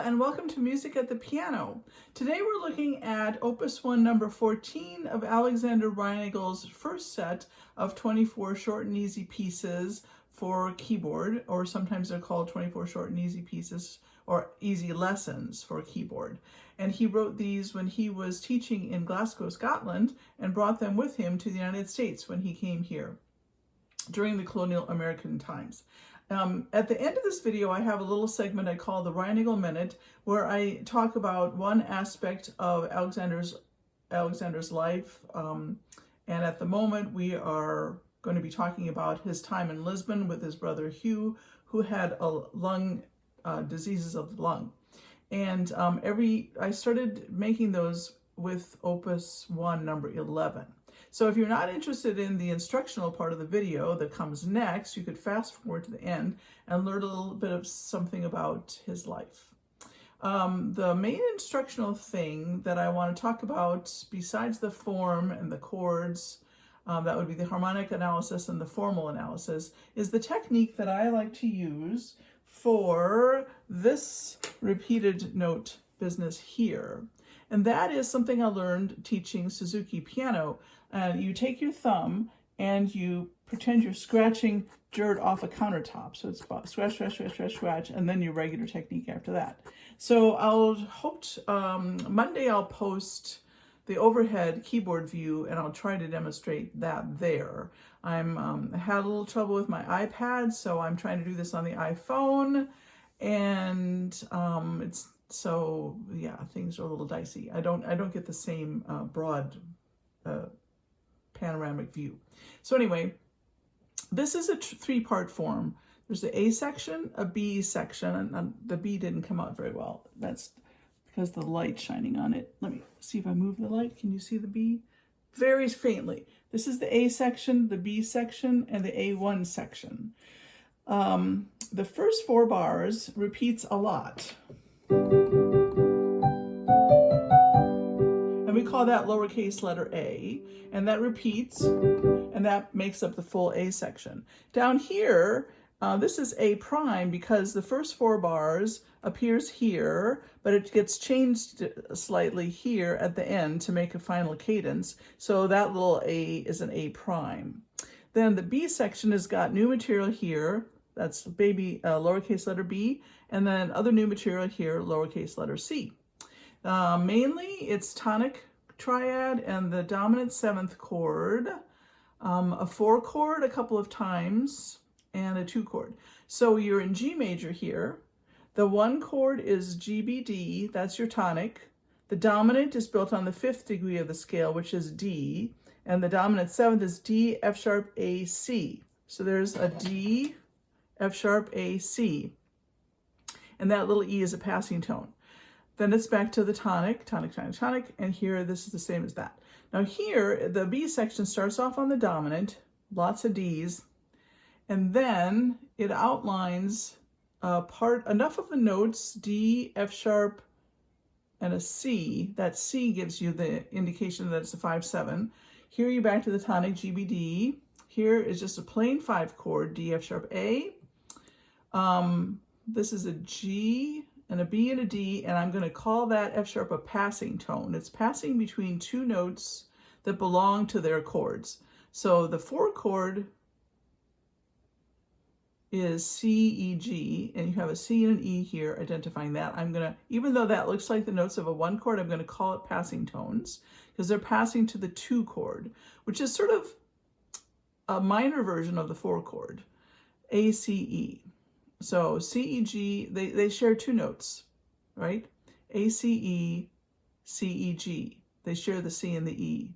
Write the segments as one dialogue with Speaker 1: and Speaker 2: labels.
Speaker 1: And welcome to Music at the Piano. Today we're looking at Opus 1 number 14 of Alexander Reinagle's first set of 24 short and easy pieces for keyboard, or sometimes they're called 24 short and easy pieces or easy lessons for keyboard. And he wrote these when he was teaching in Glasgow, Scotland, and brought them with him to the United States when he came here during the colonial American times. At the end of this video, I have a little segment I call the Reinagle Minute, where I talk about one aspect of Alexander's life. And at the moment, we are going to be talking about his time in Lisbon with his brother Hugh, who had diseases of the lung. And I started making those with Opus 1 number 11. So if you're not interested in the instructional part of the video that comes next, you could fast forward to the end and learn a little bit of something about his life. The main instructional thing that I want to talk about, besides the form and the chords, that would be the harmonic analysis and the formal analysis, is the technique that I like to use for this repeated note business here. And that is something I learned teaching Suzuki piano. You take your thumb and you pretend you're scratching dirt off a countertop. So it's about scratch, scratch, scratch, scratch, scratch, and then your regular technique after that. So Monday I'll post the overhead keyboard view and I'll try to demonstrate that there. I had a little trouble with my iPad, so I'm trying to do this on the iPhone, and so yeah, things are a little dicey. I don't get the same broad panoramic view. So anyway, this is a three-part form. There's the A section, a B section, and the B didn't come out very well. That's because the light's shining on it. Let me see if I move the light. Can you see the B? Very faintly. This is the A section, the B section, and the A1 section. The first 4 bars repeats a lot. And we call that lowercase letter A, and that repeats, and that makes up the full A section. Down here, this is A prime because the first 4 bars appears here, but it gets changed slightly here at the end to make a final cadence. So that little A is an A prime. Then the B section has got new material here. That's lowercase letter b, and then other new material here, lowercase letter c. Mainly it's tonic triad and the dominant 7th chord, a 4 chord a couple of times, and a 2 chord. So you're in G major here. The 1 chord is GBD, that's your tonic. The dominant is built on the 5th degree of the scale, which is D, and the dominant 7th is D, F sharp, A, C. So there's a D, F sharp, A, C. And that little E is a passing tone. Then it's back to the tonic, tonic, tonic, tonic, and here this is the same as that. Now here, the B section starts off on the dominant, lots of Ds, and then it outlines enough of the notes, D, F sharp, and a C. That C gives you the indication that it's a 5/7. Here you're back to the tonic, GBD. Here is just a plain 5 chord, D, F sharp, A. This is a G and a B and a D, and I'm going to call that F sharp a passing tone. It's passing between 2 notes that belong to their chords. So the 4 chord is C, E, G, and you have a C and an E here identifying that. I'm going to, even though that looks like the notes of a 1 chord, I'm going to call it passing tones because they're passing to the 2 chord, which is sort of a minor version of the 4 chord, A, C, E. So C, E, G, they share 2 notes. right? A-C-E, C-E-G. They share the C and the E,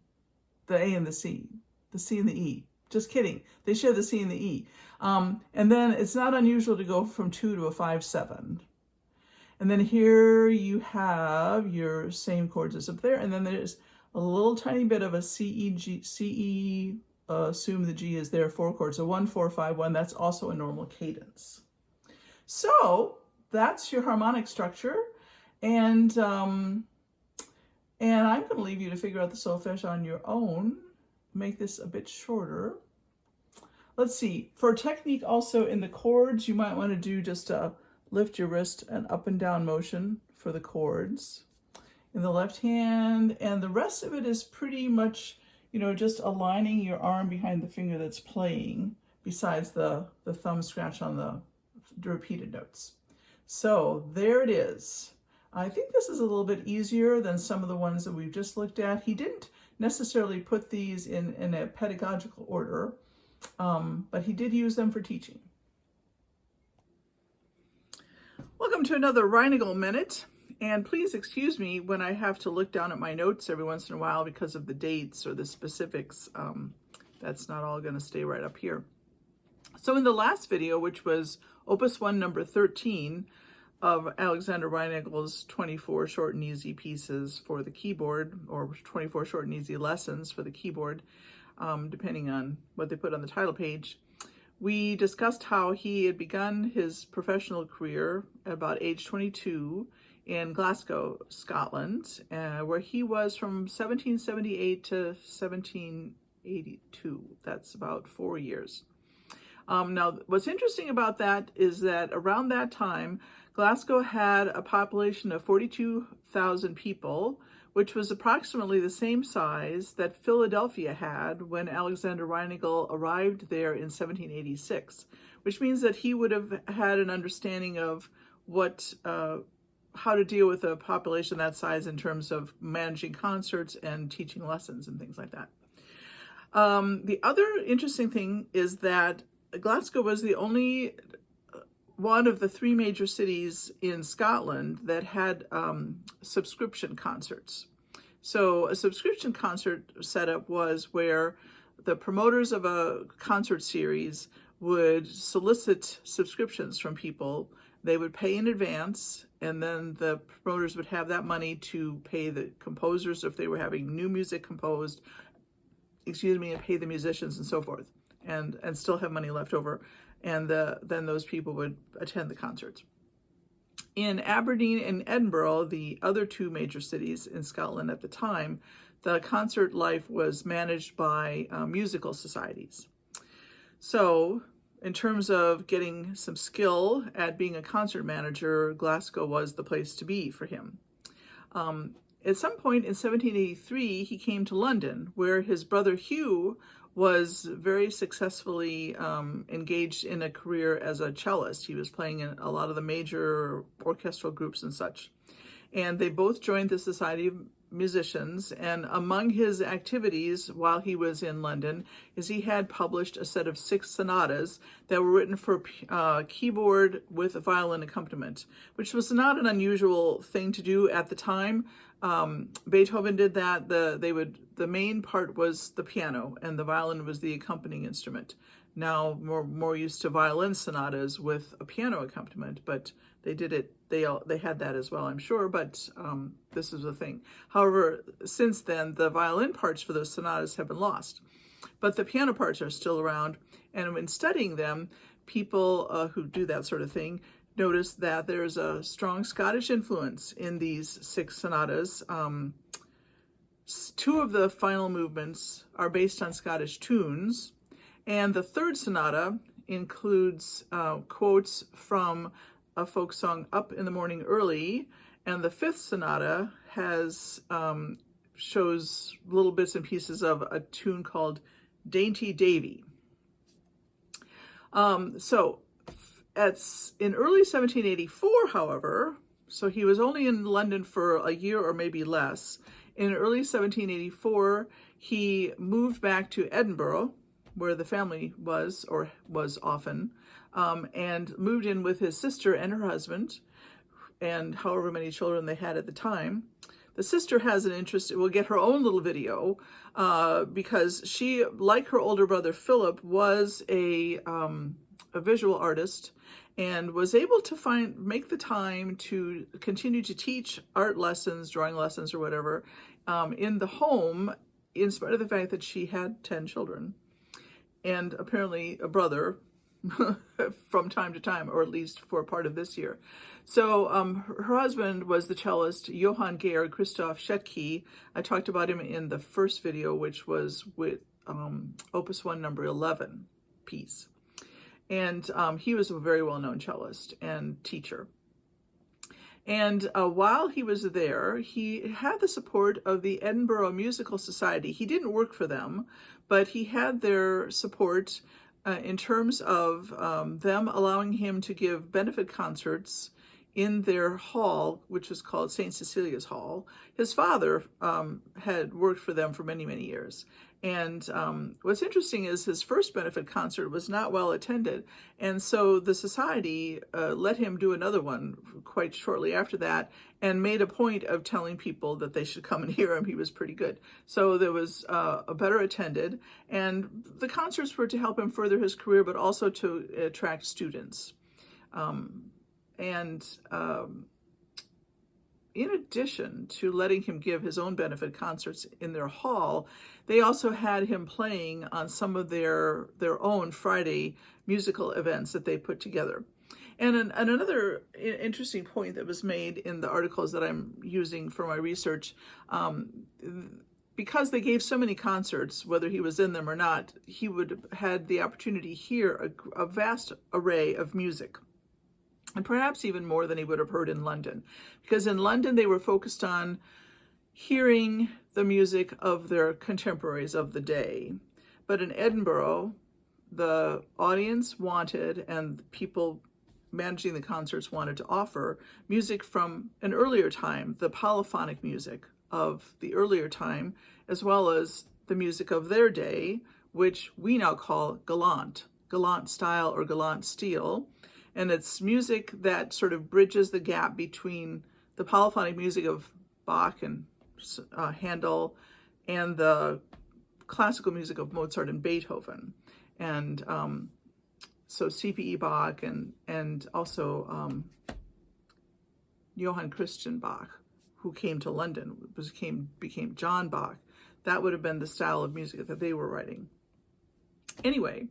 Speaker 1: the A and the C and the E. Just kidding. They share the C and the E. And then it's not unusual to go from 2 to a 5-7. And then here you have your same chords as up there. And then there's a little tiny bit of a C, E, G, C, E, assume the G is there, 4 chords. So 1, 4, 5, 1. That's also a normal cadence. So that's your harmonic structure. And I'm going to leave you to figure out the solfege on your own. Make this a bit shorter. Let's see. For technique also in the chords, you might want to do just a lift your wrist and up and down motion for the chords in the left hand. And the rest of it is pretty much, you know, just aligning your arm behind the finger that's playing, besides the thumb scratch on the repeated notes. So there it is. I think this is a little bit easier than some of the ones that we've just looked at. He didn't necessarily put these in a pedagogical order, but he did use them for teaching. Welcome to another Reinagle Minute, and please excuse me when I have to look down at my notes every once in a while because of the dates or the specifics. That's not all going to stay right up here. So in the last video, which was Opus 1, number 13, of Alexander Reinagle's 24 short and easy pieces for the keyboard, or 24 short and easy lessons for the keyboard, depending on what they put on the title page. We discussed how he had begun his professional career at about age 22 in Glasgow, Scotland, where he was from 1778 to 1782. That's about 4 years. Now, what's interesting about that is that around that time, Glasgow had a population of 42,000 people, which was approximately the same size that Philadelphia had when Alexander Reinagle arrived there in 1786, which means that he would have had an understanding of how to deal with a population that size in terms of managing concerts and teaching lessons and things like that. The other interesting thing is that Glasgow was the only one of the 3 major cities in Scotland that had subscription concerts. So a subscription concert setup was where the promoters of a concert series would solicit subscriptions from people. They would pay in advance, and then the promoters would have that money to pay the composers if they were having new music composed, and pay the musicians and so forth, and still have money left over. And then those people would attend the concerts. In Aberdeen and Edinburgh, the other 2 major cities in Scotland at the time, the concert life was managed by musical societies. So in terms of getting some skill at being a concert manager, Glasgow was the place to be for him. At some point in 1783, he came to London, where his brother Hugh was very successfully engaged in a career as a cellist. He was playing in a lot of the major orchestral groups and such. And they both joined the Society of Musicians. And among his activities while he was in London is he had published a set of 6 sonatas that were written for keyboard with a violin accompaniment, which was not an unusual thing to do at the time. Beethoven did that. The main part was the piano, and the violin was the accompanying instrument. Now more used to violin sonatas with a piano accompaniment, but they did it. They had that as well, I'm sure. But this is a thing. However, since then, the violin parts for those sonatas have been lost, but the piano parts are still around. And when studying them, people who do that sort of thing notice that there's a strong Scottish influence in these 6 sonatas. 2 of the final movements are based on Scottish tunes, and the 3rd sonata includes quotes from a folk song, Up in the Morning Early, and the 5th sonata shows little bits and pieces of a tune called Dainty Davy. In early 1784, however, so he was only in London for a year or maybe less. In early 1784, he moved back to Edinburgh, where the family was, or was often, and moved in with his sister and her husband. and however many children they had at the time. The sister has an interest, will get her own little video because she, like her older brother Philip, was a visual artist and was able to make the time to continue to teach art lessons, drawing lessons or whatever, in the home, in spite of the fact that she had 10 children and apparently a brother from time to time, or at least for part of this year. So her husband was the cellist Johann Georg Christoph Schettke. I talked about him in the first video, which was with Opus 1 number 11 piece. And he was a very well-known cellist and teacher. And while he was there, he had the support of the Edinburgh Musical Society. He didn't work for them, but he had their support in terms of them allowing him to give benefit concerts in their hall, which was called St. Cecilia's Hall. His father had worked for them for many, many years. And what's interesting is his first benefit concert was not well attended. And so the society let him do another one quite shortly after that and made a point of telling people that they should come and hear him. He was pretty good. So there was a better attended. And the concerts were to help him further his career, but also to attract students. In addition to letting him give his own benefit concerts in their hall, they also had him playing on some of their own Friday musical events that they put together. And another interesting point that was made in the articles that I'm using for my research, because they gave so many concerts, whether he was in them or not, he would have had the opportunity to hear a vast array of music. And perhaps even more than he would have heard in London. Because in London, they were focused on hearing the music of their contemporaries of the day. But in Edinburgh, the audience wanted, and the people managing the concerts wanted to offer, music from an earlier time, the polyphonic music of the earlier time, as well as the music of their day, which we now call galant style or galant style. And it's music that sort of bridges the gap between the polyphonic music of Bach and Handel and the classical music of Mozart and Beethoven. And so C.P.E. Bach and also Johann Christian Bach, who came to London, became John Bach. That would have been the style of music that they were writing. Anyway,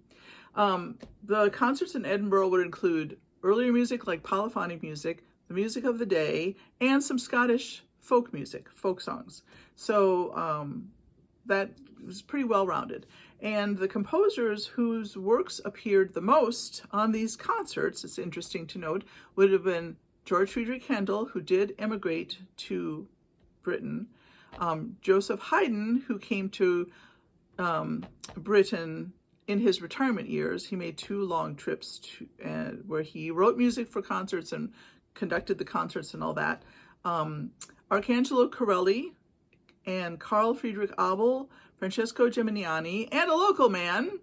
Speaker 1: the concerts in Edinburgh would include earlier music like polyphonic music, the music of the day, and some Scottish folk music, folk songs. So that was pretty well-rounded. And the composers whose works appeared the most on these concerts, it's interesting to note, would have been George Friedrich Handel, who did emigrate to Britain, Joseph Haydn, who came to Britain in his retirement years. He made 2 long trips where he wrote music for concerts and conducted the concerts and all that. Arcangelo Corelli and Carl Friedrich Abel, Francesco Geminiani, and a local man,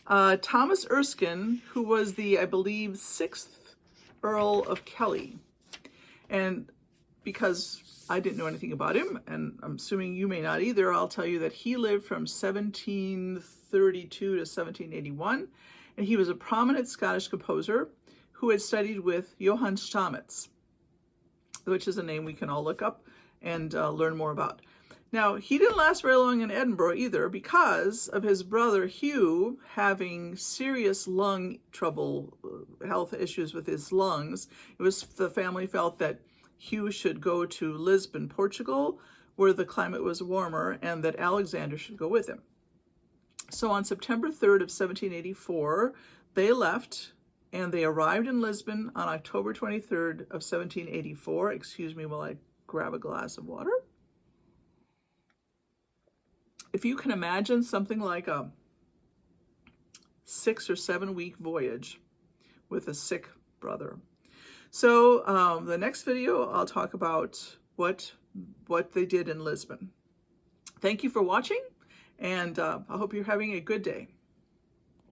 Speaker 1: Thomas Erskine, who was the, I believe, 6th Earl of Kelly. And because I didn't know anything about him, and I'm assuming you may not either, I'll tell you that he lived from 1732 to 1781, and he was a prominent Scottish composer who had studied with Johann Stamitz, which is a name we can all look up and learn more about. Now, he didn't last very long in Edinburgh either because of his brother Hugh having serious lung trouble, health issues with his lungs. The family felt that Hugh should go to Lisbon, Portugal, where the climate was warmer, and that Alexander should go with him. So on September 3rd of 1784, they left, and they arrived in Lisbon on October 23rd of 1784. Excuse me while I grab a glass of water. If you can imagine something like a 6 or 7 week voyage with a sick brother. So the next video, I'll talk about what they did in Lisbon. Thank you for watching, and I hope you're having a good day.